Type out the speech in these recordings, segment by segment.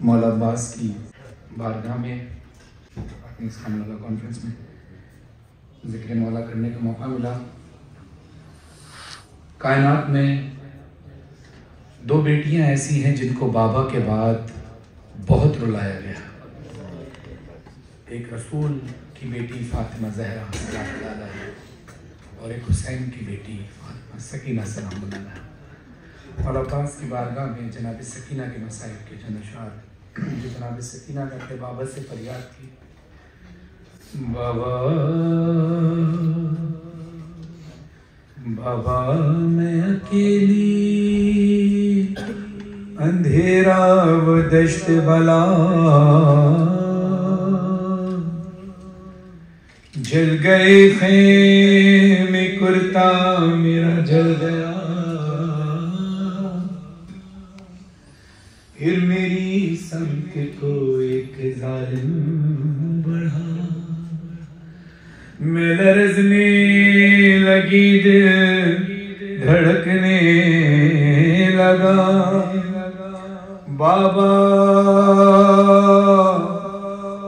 मौला अब्बास की बारगाह में अपनी इस खानवाला कॉन्फ्रेंस में ज़िक्र मौला करने का मौका मिला। कायनात में दो बेटियां ऐसी हैं जिनको बाबा के बाद बहुत रुलाया गया। एक रसूल की बेटी फातिमा ज़हरा सलाम है और एक हुसैन की बेटी फातिमा सकीना सलाम है। मौला अब्बास की बारगाह में जनाब सकीना के मसाइब के चंद अशआर जो जनाब सकीना करके बाबा से फरियाद की, बाबा बाबा मैं अकेली अंधेरा व दश्त बला, जल गए खेमे कुर्ता मेरा जल गया, फिर मेरी समत को एक जालिम बढ़ा, मैं लरज़ने लगी दिल धड़कने लगा। बाबा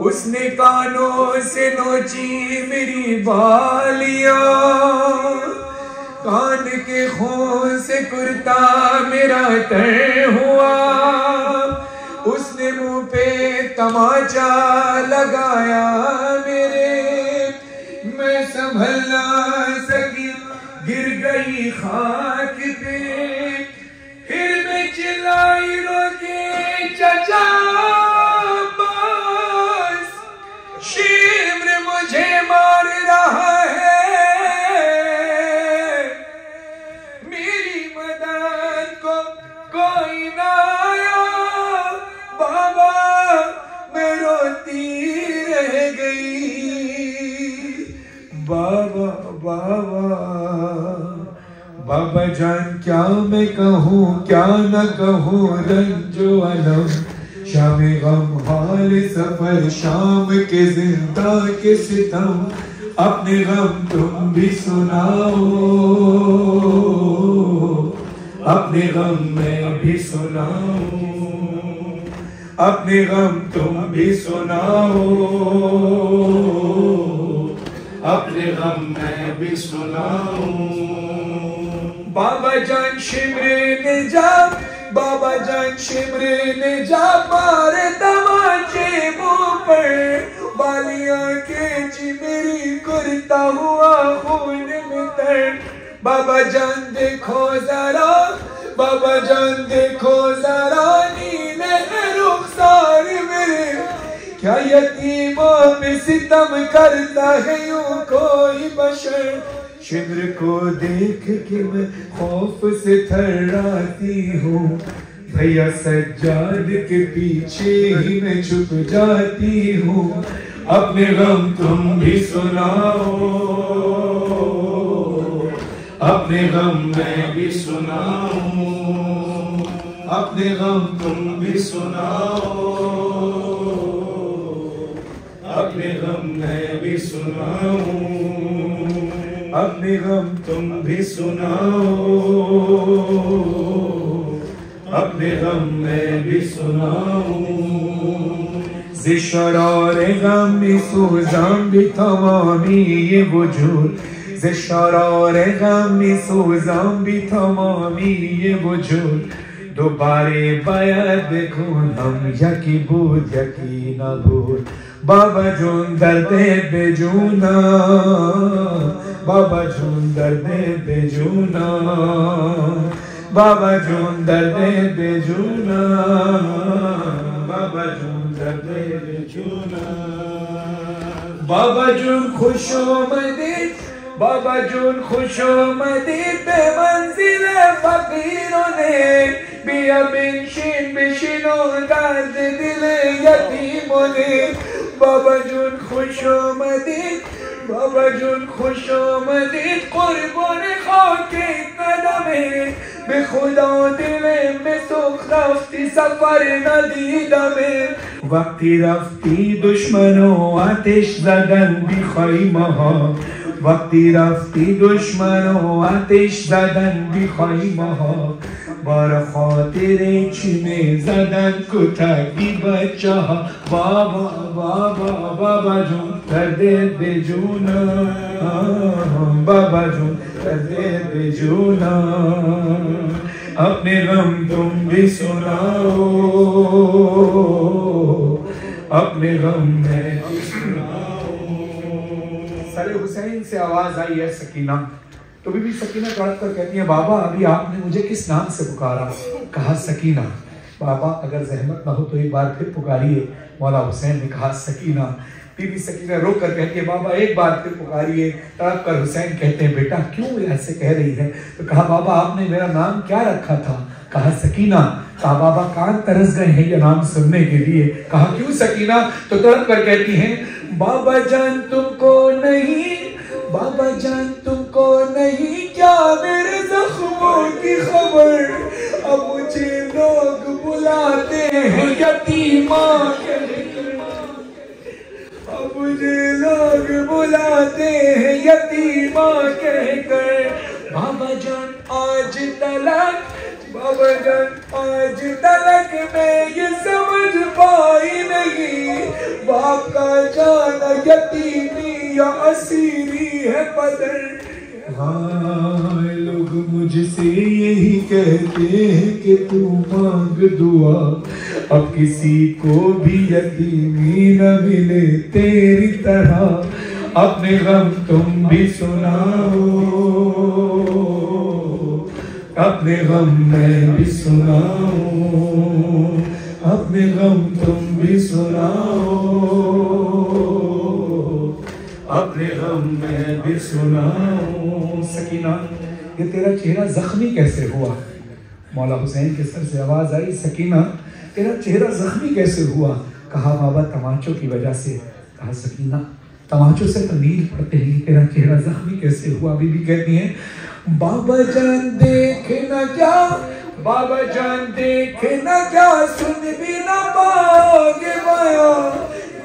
उसने कानों से नोची मेरी बालियां, कान के खून से कुर्ता मेरा तर हुआ, उसने मुंह पे तमाचा लगाया मेरे, मैं संभल ना सकी गिर गई खाक पे, फिर मैं चिल्लाई रोके चचा बस, शिम्र मुझे मार रहा है, मेरी मदद को कोई ना आया, बाबा मैं रोती रह गई। बाबा बाबा बाबा जान क्या मैं कहूँ क्या न कहूँ, रंजो अलम शाम गम हाल सफर शाम के जिंदा के सितम, अपने गम तुम भी सुनाओ, अपने गम मैं भी सुनाओ, अपने गम तुम भी सुनाओ, अपने गम मैं भी सुनाऊं। बाबा जान शिमरे ने जा, बाबा जान शिमरे ने जा, मारे तमाचे मुंह पर, बालियां के जी मेरी कुर्ता हुआ खून में तर। बाबा जान देखो जरा, बाबा जान देखो जरा, नीले रुखसार मेरे, क्या यतीमों पे सितम करता है यूं कोई बशर। शिमर को देख के मैं खौफ से थर्राती हूँ, भैया सज्जाद के पीछे ही मैं छुप जाती हूँ, अपने गम तुम भी सुनाओ, अपने गम मैं भी सुनाऊं, अपने गम तुम भी सुनाओ, अपने गम मैं भी सुनाऊं, अपने गम तुम भी सुनाओ, अपने गम मैं भी सुनाऊं। ज़िशरार गम सूज़ां भी तमामी ये वजूद, ज़िशरार गम सूज़ां भी तमामी ये वजूद, दोबारे बायद खून हम यकी बूद यकी नबूद। बाबा जून दर्दे बेजूना, बाबा जून दर्दे बेजूना, बाबा जून दर्दे बेजूना, बाबा जून दर्दे बेजूना। बाबा जून खुशोमदीद, बाबा जून खुशोमदीद, बेमंजिल फकीरों ने बिया बिनशीन बिशिनो दर्द दिल यतीमों ने। बाबा जून खुशोमदीद, बाबा जून खुशोमदीद, कुर्बान खाके कदमे बेखुदा दिले में सुख रफ्ती सफर नदीदा में। वक्ती रफ्ती दुश्मनों आतिश ज़दन भी खैमहा, वक्ती रफ्ती दुश्मनों आतिश ज़दन भी खैमहा, bar khatir chine zadan kutagi bacha baba baba baba jun kade de juna baba jun kade de juna अपने गम तुम भी सुनाओ अपने गम में भी सुनाओ। सरे हुसैन से आवाज आई है सकीना, तो बीबी सकीना तड़प कर कहती है बाबा अभी आपने मुझे किस नाम से पुकारा? कहा सकीना। बाबा अगर जहमत ना हो तो एक बार फिर पुकारिए। मौला हुसैन ने कहा सकीना। बीबी सकीना रोक कर कहती है बाबा एक बार फिर पुकारिए। तड़प कर हुसैन कहते हैं बेटा क्यों ऐसे कह रही है? तो कहा बाबा आपने मेरा नाम क्या रखा था? कहा सकीना। कहा बाबा कान तरस गए हैं ये नाम सुनने के लिए। कहा क्यों सकीना? तो तड़प कर कहती हैं बाबा जान तुमको नहीं, बाबा जान तुमको नहीं क्या मेरे जख्मों की खबर? अब मुझे लोग बुलाते हैं यतीमा, अब मुझे लोग बुलाते हैं यतीमा कहकर। बाबा जान आज तलक, बाबा जान आज तलक मैं ये समझ पाई नहीं, बाप का जाना यतीमी या असीरी है बदर। हाँ लोग मुझसे यही कहते हैं कि तू मांग दुआ, अब किसी को भी यतीमी न मिले तेरी तरह, अपने गम तुम भी सुनाओ अपने गम में भी सुनाओ, अपने गम तुम भी सुनाओ अपने गम में भी सुनाओ। सकीना ये तेरा चेहरा जख्मी कैसे हुआ? मौला हुसैन के सर से आवाज आई सकीना तेरा चेहरा जख्मी कैसे हुआ? कहा बाबा तमाचों की वजह से। कहा सकीना तमाचों से तो नील पड़ते ही तेरा चेहरा जख्मी कैसे हुआ? बीबी कहती हैं बाबा जान देख न जा, बाबा जान देख न जा, सुन भी न पाओगे माया,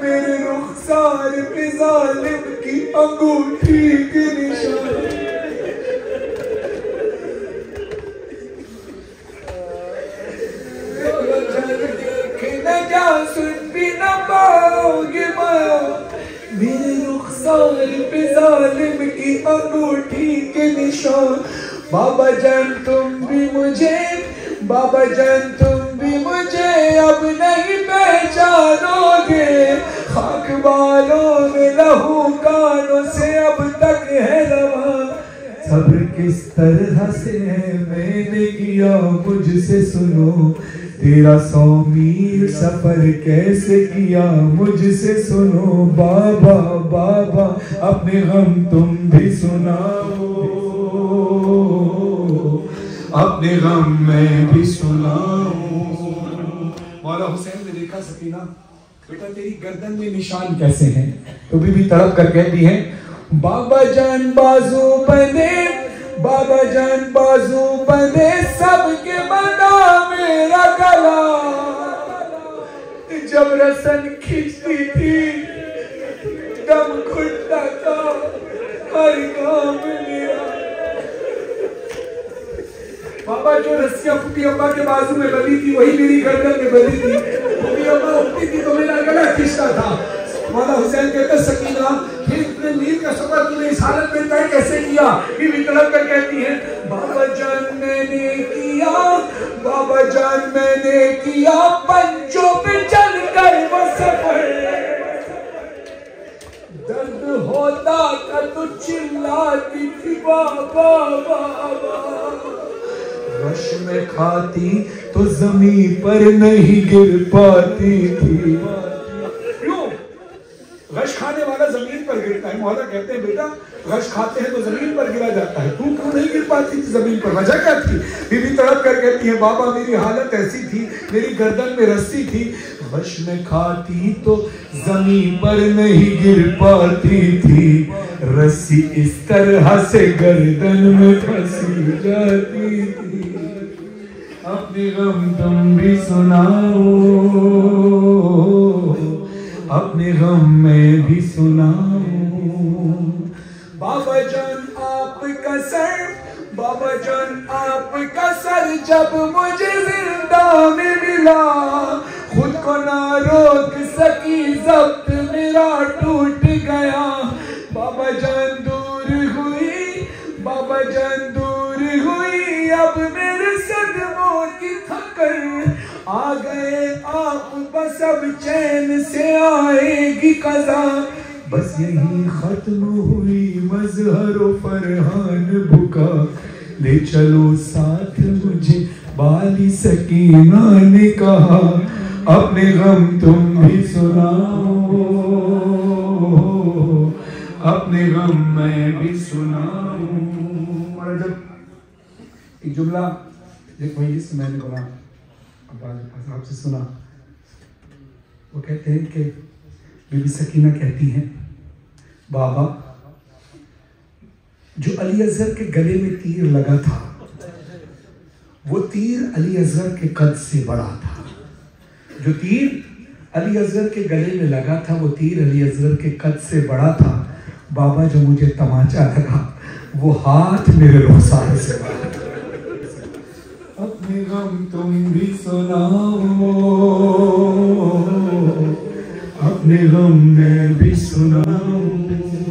मेरे रुखसार पे जालिम की अंगूठी के निशान। बाबा जान देख न जा, सुन भी न पाओगे माया, मेरे रुखसार पे जालिम की अंगूठी के निशान। बाबा जान तुम भी मुझे, बाबा जान तुम भी मुझे अब नहीं पहचानोगे, खाक बालों में लहू कानों से अब तक है रवा। सब्र किस तरह से है मैंने किया मुझसे सुनो, तेरा 100 मील सफर कैसे किया मुझसे सुनो। बाबा बाबा अपने गम तुम भी सुनाओ, अपने गम में भी सुनाओ। मौला हुसैन ने देखा सकीना बेटा तेरी गर्दन में निशान कैसे हैं? तो बीबी तड़प कर कहती है बाबा जान बाजू बंधे, बाबा जान बाजू बंधे, सबके बंधा मेरा गला, जब रसन खींचती थी दम घुटता था हर काम मेरा। बाबा जो रस्सियां फूटी अम्मा के बाजू में बंधी थी वही मेरी गर्दन में बंधी थी, फूटी अम्मा उठती थी तो मेरा गला खींचता था। मौला हुसैन कहते सकीना फिर इतने मील का सफर तूने इस हालत में तय कैसे किया? बीवी तड़प कर कहती है बाबा जान मैंने किया, बाबा जान मैंने किया पंजों पे चल कर वो सफर, दर्द होता था तो चिल्लाती थी बाबा बाबा, रश में खाती तो जमीन पर नहीं गिर पाती थी। गश खाने वाला जमीन पर गिरता है। मौला कहते हैं बेटा गश खाते हैं तो जमीन पर गिरा जाता है, तू क्यों नहीं गिर पाती थी जमीन पर? वजह क्या थी? बीबी तड़प कर कहती है बाबा मेरी हालत ऐसी थी, मेरी गर्दन में रस्सी थी, गश में खाती तो जमीन पर नहीं गिर पाती थी, रस्सी इस तरह से गर्दन में फंसी जाती थी। अपने गम तुम भी सुनाओ, अपने गम में भी सुनाओ। बाबा जान आपका सर, बाबा जान आपका सर जब को ना रोक सकी, जब्त मेरा टूट गया। बाबा जान दूर हुई, बाबा जान दूर हुई, अब मेरे सदमों की थकर आ गए आप, बस अब चैन से आएगी कज़ा। बस यही खत्म हुई मजहर फरहान बुका, ले चलो साथ मुझे बाली सकीना ने कहा, अपने गम तुम भी सुनाओ, अपने गम मैं भी सुनाऊं। और जब एक जुमला एक मजलिस में मैंने बोला, आपसे सुना, वो कहते हैं कि बीबी सकीना कहती हैं, बाबा जो अली असगर के गले में तीर लगा था, वो तीर अली असगर के कद से बड़ा था। जो तीर अली असगर के गले में लगा था, वो तीर अली असगर के कद से बड़ा था। बाबा जो मुझे तमाचा लगा, वो हाथ मेरे रुखसार से बड़ा। अपने गम तुम भी सुनाओ, अपने गम मैं भी सुनाऊं।